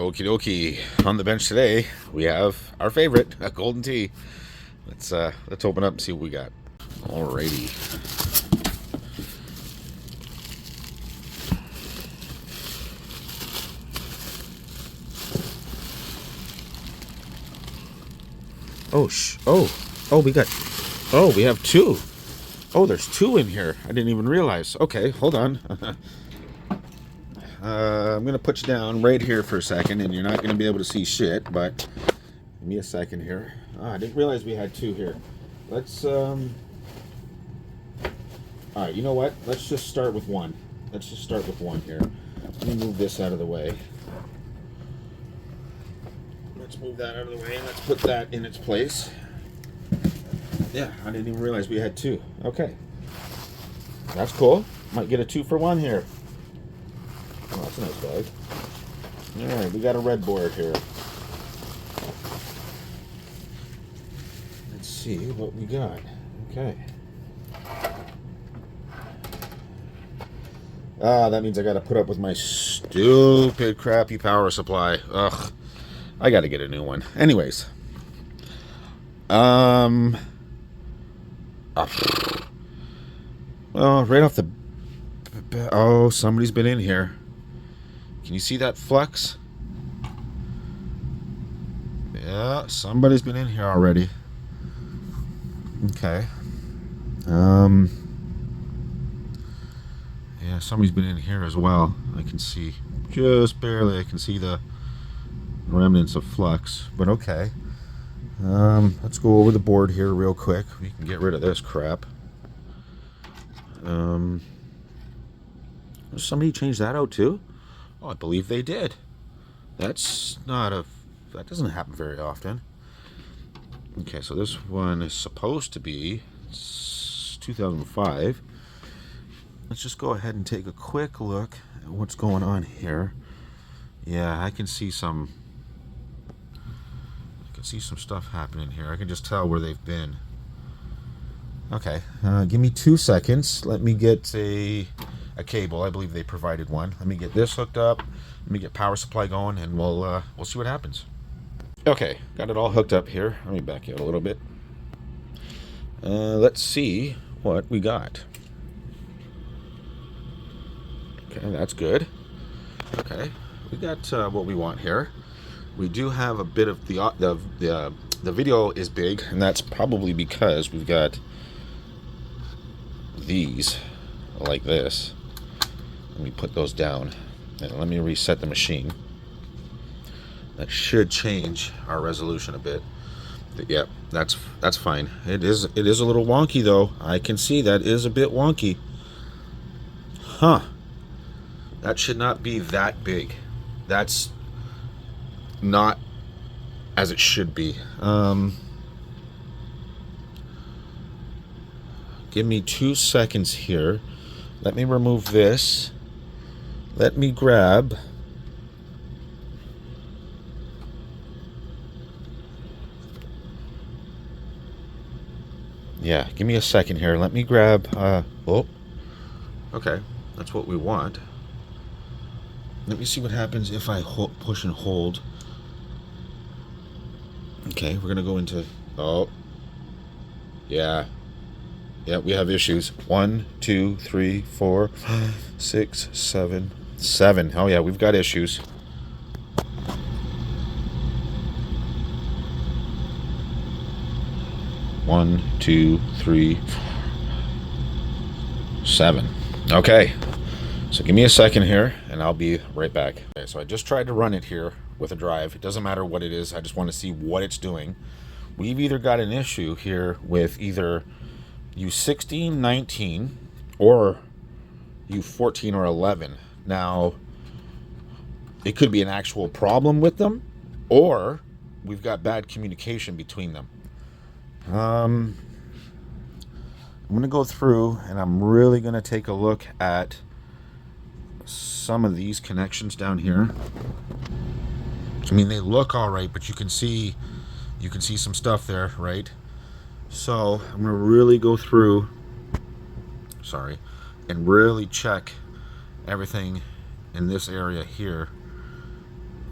Okie dokie. On the bench today, we have our favorite, a golden tea. Let's open up and see what we got. Alrighty. We have two. Oh, there's two in here. I didn't even realize. Okay, hold on. I'm gonna put you down right here for a second, and you're not gonna be able to see shit. But give me a second here. I didn't realize we had two here. Let's all right, you know what? Let's just start with one. Let's just start with one here. Let me move this out of the way. Let's move that out of the way, and let's put that in its place. Yeah, I didn't even realize we had two. Okay. That's cool. Might get a 2-for-1 here. Oh, that's a nice bag. Alright, we got a red board here. Let's see what we got. Okay. That means I gotta put up with my stupid, crappy power supply. Ugh. I gotta get a new one. Anyways. Well, right off the... Oh, somebody's been in here. Can you see that flux? Yeah, somebody's been in here already. Okay. Yeah, somebody's been in here as well. I can see, just barely, I can see the remnants of flux, but okay. Let's go over the board here real quick. We can get rid of this crap. Somebody change that out too? Oh, I believe they did. That doesn't happen very often. Okay, so this one is supposed to be 2005. Let's just go ahead and take a quick look at what's going on here. Yeah, I can see some stuff happening here. I can just tell where they've been. Okay, give me 2 seconds. Let me get a cable. I believe they provided one. Let me get this hooked up. Let me get power supply going, and we'll see what happens. Okay, got it all hooked up here. Let me back out a little bit. Let's see what we got. Okay, that's good. Okay, we got what we want here. We do have a bit of the video is big, and that's probably because we've got these like this. Let me put those down, and let me reset the machine. That should change our resolution a bit. But yeah, that's fine. It is a little wonky though. I can see that is a bit wonky. Huh. That should not be that big. That's not as it should be. Give me 2 seconds here. Let me remove this. Let me grab yeah, give me a second here. Let me grab oh, okay, that's what we want. Let me see what happens if I push and hold. Okay, we're gonna go into, oh, yeah, we have issues. 1, 2, 3, 4, 5, 6, 7. Oh yeah, we've got issues. One, 2, 3, 7. Okay, so give me a second here, and I'll be right back. Okay, so I just tried to run it here with a drive. It doesn't matter what it is. I just want to see what it's doing. We've either got an issue here with either U16, 19, or U14 or 11. Now, it could be an actual problem with them, or we've got bad communication between them. I'm going to go through, and I'm really going to take a look at some of these connections down here. I mean, they look all right, but you can see some stuff there, right? So I'm going to really go through, and really check everything in this area here.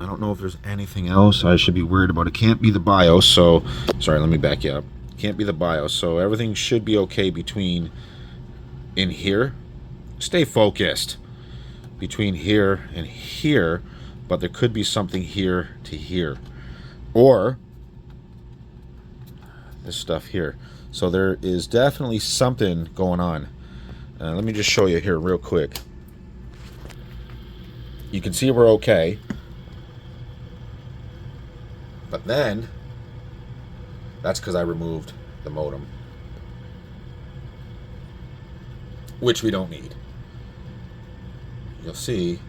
I don't know if there's anything else I should be worried about. It can't be the BIOS, so sorry, let me back you up. Can't be the BIOS, so everything should be okay between in here. Stay focused between here and here, but there could be something here to here, or this stuff here. So there is definitely something going on. Let me just show you here real quick. You can see we're okay, but then that's because I removed the modem, which we don't need. You'll see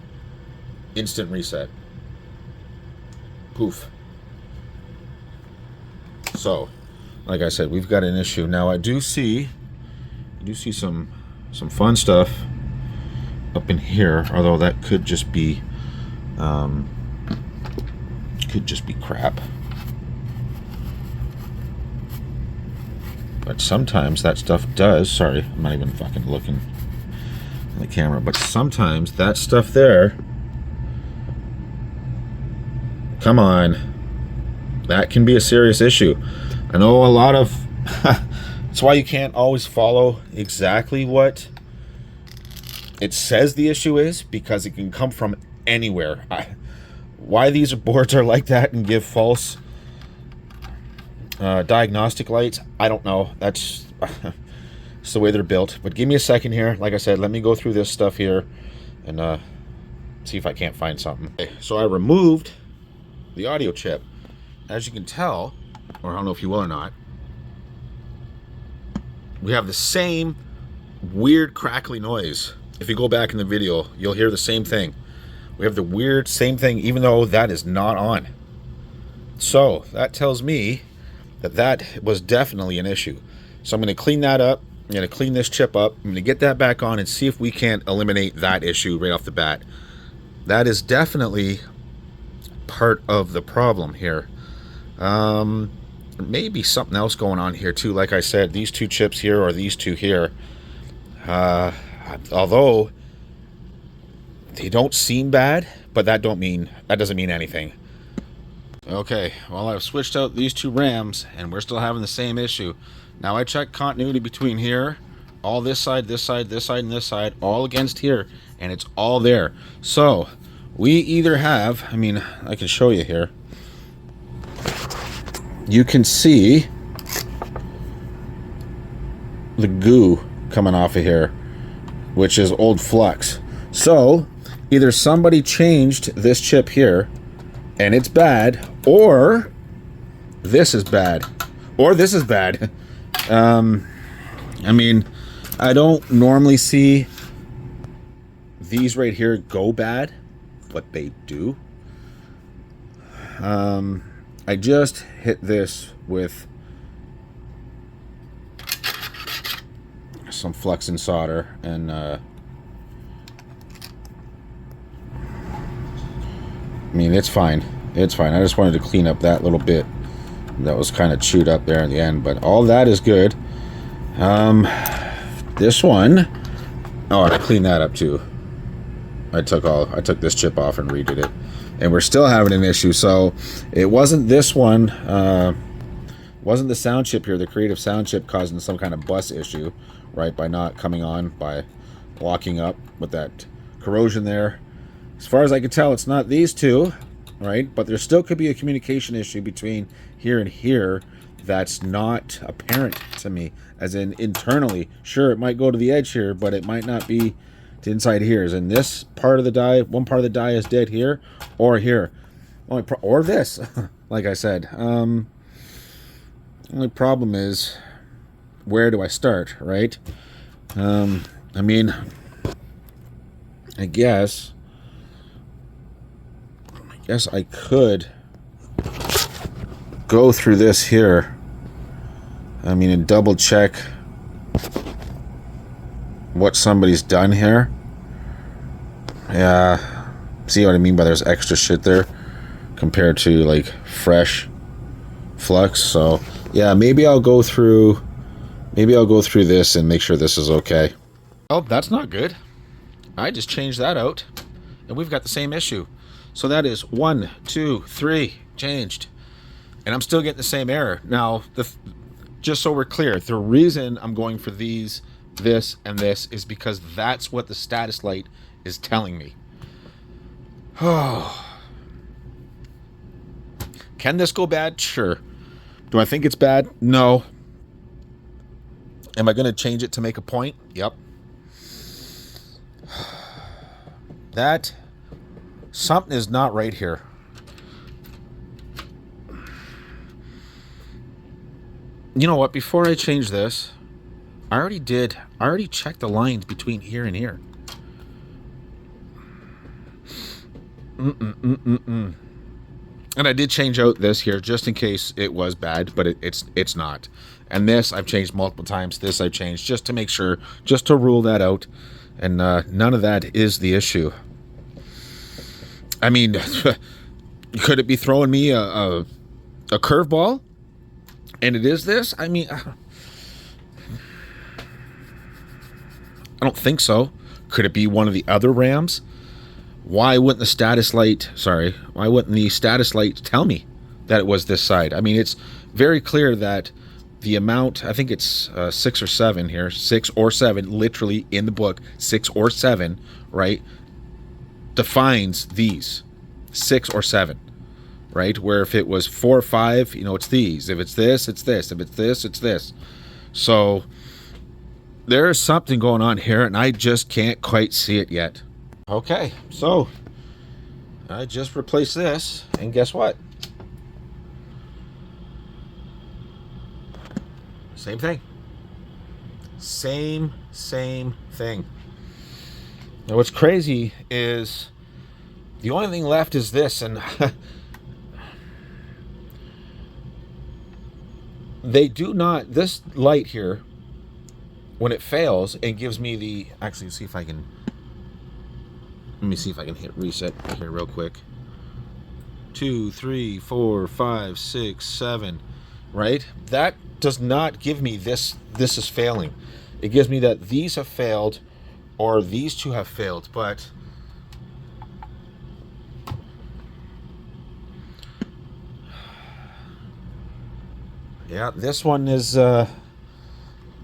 instant reset. Poof. So, like I said, we've got an issue. Now I do see some fun stuff up in here, although that could just be crap. But sometimes that stuff does. Sorry, I'm not even fucking looking at the camera. But sometimes that stuff there, come on, that can be a serious issue. I know a lot of that's why you can't always follow exactly what it says the issue is, because it can come from anywhere. Why these boards are like that and give false diagnostic lights, I don't know. That's it's the way they're built. But give me a second here. Like I said, let me go through this stuff here and see if I can't find something. Okay, so I removed the audio chip. As you can tell, or I don't know if you will or not, we have the same weird crackly noise. If you go back in the video, you'll hear the same thing. We have the weird same thing, even though that is not on. So that tells me that that was definitely an issue. So I'm going to clean that up. I'm going to clean this chip up. I'm going to get that back on and see if we can't eliminate that issue right off the bat. That is definitely part of the problem here. Maybe something else going on here too. Like I said, these two chips here or these two here, although they don't seem bad, but that doesn't mean anything. Okay, well, I've switched out these two RAMs and we're still having the same issue. Now I checked continuity between here, all this side, this side, this side, and this side, all against here, and it's all there. So we either have, I mean, I can show you here. You can see the goo coming off of here, which is old flux. So either somebody changed this chip here and it's bad, or this is bad, or this is bad. I mean, I don't normally see these right here go bad, but they do. I just hit this with some flux and solder, and I mean, it's fine. It's fine. I just wanted to clean up that little bit that was kind of chewed up there in the end, but all that is good. This one, oh, and I cleaned that up too. I took this chip off and redid it, and we're still having an issue. So it wasn't this one, wasn't the sound chip here, the creative sound chip, causing some kind of bus issue, right, by not coming on, by locking up with that corrosion there. As far as I can tell, it's not these two, right? But there still could be a communication issue between here and here that's not apparent to me, as in internally. Sure, it might go to the edge here, but it might not be to inside here. And this part of the die, one part of the die is dead here, or here, or this. Like I said, only problem is, where do I start, right? I mean, I guess I could go through this here. I mean, and double check what somebody's done here. Yeah, see what I mean by there's extra shit there compared to like fresh flux. So yeah, maybe I'll go through this and make sure this is okay. Oh, that's not good. I just changed that out and we've got the same issue. So that is 1, 2, 3 changed. And I'm still getting the same error. Now, just so we're clear, the reason I'm going for these, this, and this is because that's what the status light is telling me. Oh. Can this go bad? Sure. Do I think it's bad? No. Am I going to change it to make a point? Yep. That, something is not right here. You know what? Before I change this, I already checked the lines between here and here. And I did change out this here just in case it was bad, but it's not. And this I've changed multiple times. This I've changed just to make sure, just to rule that out. And none of that is the issue. I mean, could it be throwing me a curveball? And it is this? I mean, I don't think so. Could it be one of the other RAMs? Why wouldn't the status light tell me that it was this side? I mean, it's very clear that the amount, I think it's 6 or 7 here, 6 or 7, literally in the book, 6 or 7, right, defines these, 6 or 7, right? Where if it was 4 or 5, you know, it's these. If it's this, it's this. If it's this, it's this. So there is something going on here, and I just can't quite see it yet. Okay, so I just replaced this, and guess what? Same thing. Same thing. Now what's crazy is the only thing left is this, and they do not, this light here, when it fails, it gives me the, actually, see if I can, let me see if I can hit reset here real quick. 2, 3, 4, 5, 6, 7, right? That does not give me this is failing. It gives me that these have failed or these two have failed, but yeah, this one is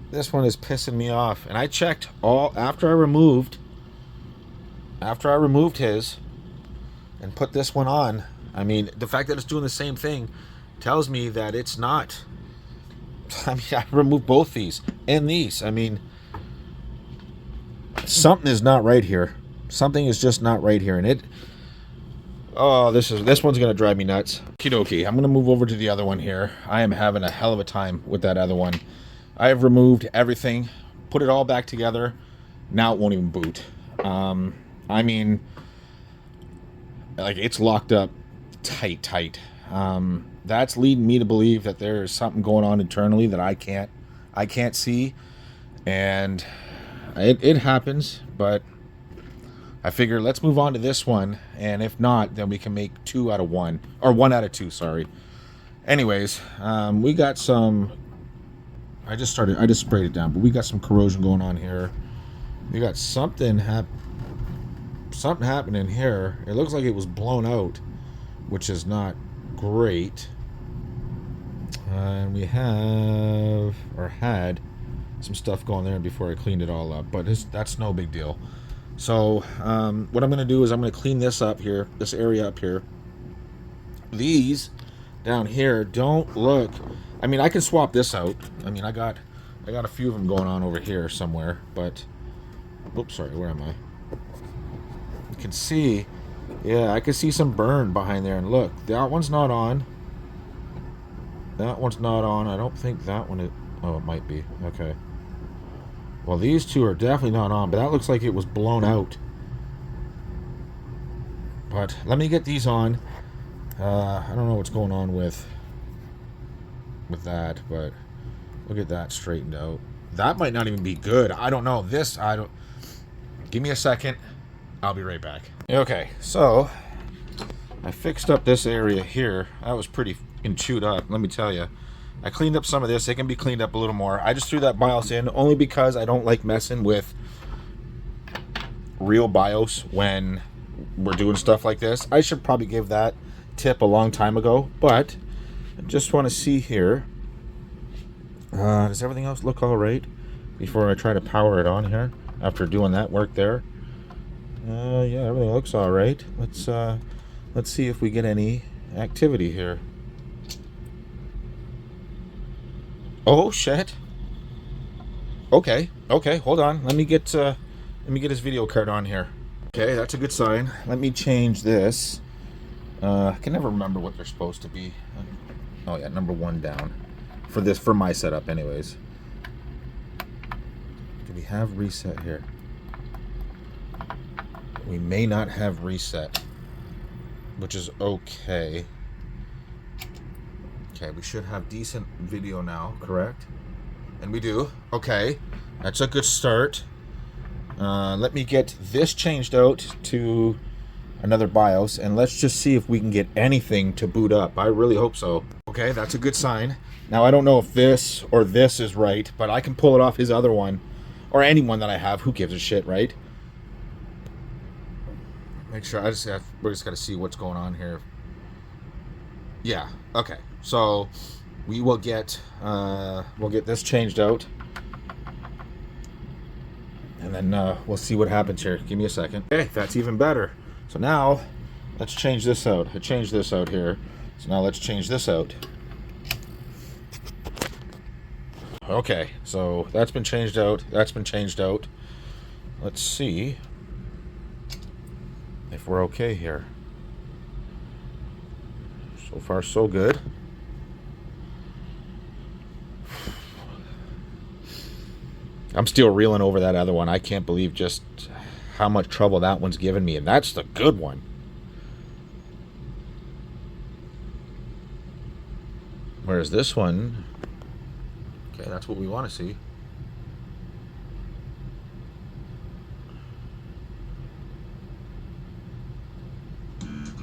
pissing me off. And I checked all after I removed his and put this one on. I mean, the fact that it's doing the same thing tells me that it's not. I mean, I removed both these and these. I mean, something is not right here. Something is just not right here. And it, oh, this one's gonna drive me nuts. Okie dokie, I'm gonna move over to the other one here. I am having a hell of a time with that other one. I have removed everything, put it all back together. Now it won't even boot. I mean, like, it's locked up tight. That's leading me to believe that there is something going on internally that I can't see, and it happens. But I figure let's move on to this one, and if not, then we can make 2 out of 1, or 1 out of 2. Sorry. Anyways, we got some. I just sprayed it down, but we got some corrosion going on here. We got something happening here. It looks like it was blown out, which is not great. And we have, or had, some stuff going there before I cleaned it all up, but that's no big deal. So what I'm going to do is I'm going to clean this up here, this area up here. These down here don't look, I mean, I can swap this out. I mean, I got a few of them going on over here somewhere, but oops, sorry, where am I? You can see, yeah, I can see some burn behind there, and look, that one's not on. That one's not on. I don't think that one is, oh, it might be. Okay. Well, these two are definitely not on, but that looks like it was blown out. But let me get these on. I don't know what's going on with that, but look at that straightened out. That might not even be good. I don't know. Give me a second. I'll be right back. Okay, so I fixed up this area here. That was pretty chewed up, let me tell you. I cleaned up some of this. It can be cleaned up a little more. I just threw that BIOS in only because I don't like messing with real BIOS when we're doing stuff like this. I should probably give that tip a long time ago, but I just want to see here. Does everything else look all right before I try to power it on here after doing that work there? Yeah, everything looks all right. Let's see if we get any activity here. Oh shit. Okay, hold on. Let me get his video card on here. Okay, that's a good sign. Let me change this. I can never remember what they're supposed to be. Oh yeah, number 1 down. For my setup anyways. Do we have reset here? We may not have reset, which is okay. Okay, we should have decent video now, correct? And we do. Okay, that's a good start. Let me get this changed out to another BIOS, and let's just see if we can get anything to boot up. I really hope so. Okay, that's a good sign. Now, I don't know if this or this is right, but I can pull it off his other one, or any one that I have. Who gives a shit, right? Make sure, we're just got to see what's going on here. Yeah, okay. So, we will get, we'll get this changed out. And then we'll see what happens here. Give me a second. Okay, that's even better. So now, let's change this out. I changed this out here. So now let's change this out. Okay, so that's been changed out. That's been changed out. Let's see if we're okay here. So far, so good. I'm still reeling over that other one. I can't believe just how much trouble that one's given me, and that's the good one. Whereas this one, okay, that's what we want to see.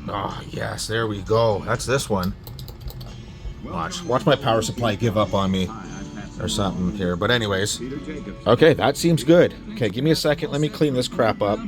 Oh, yes, there we go. That's this one. Watch my power supply give up on me or something here. But anyways, okay, that seems good. Okay, give me a second. Let me clean this crap up.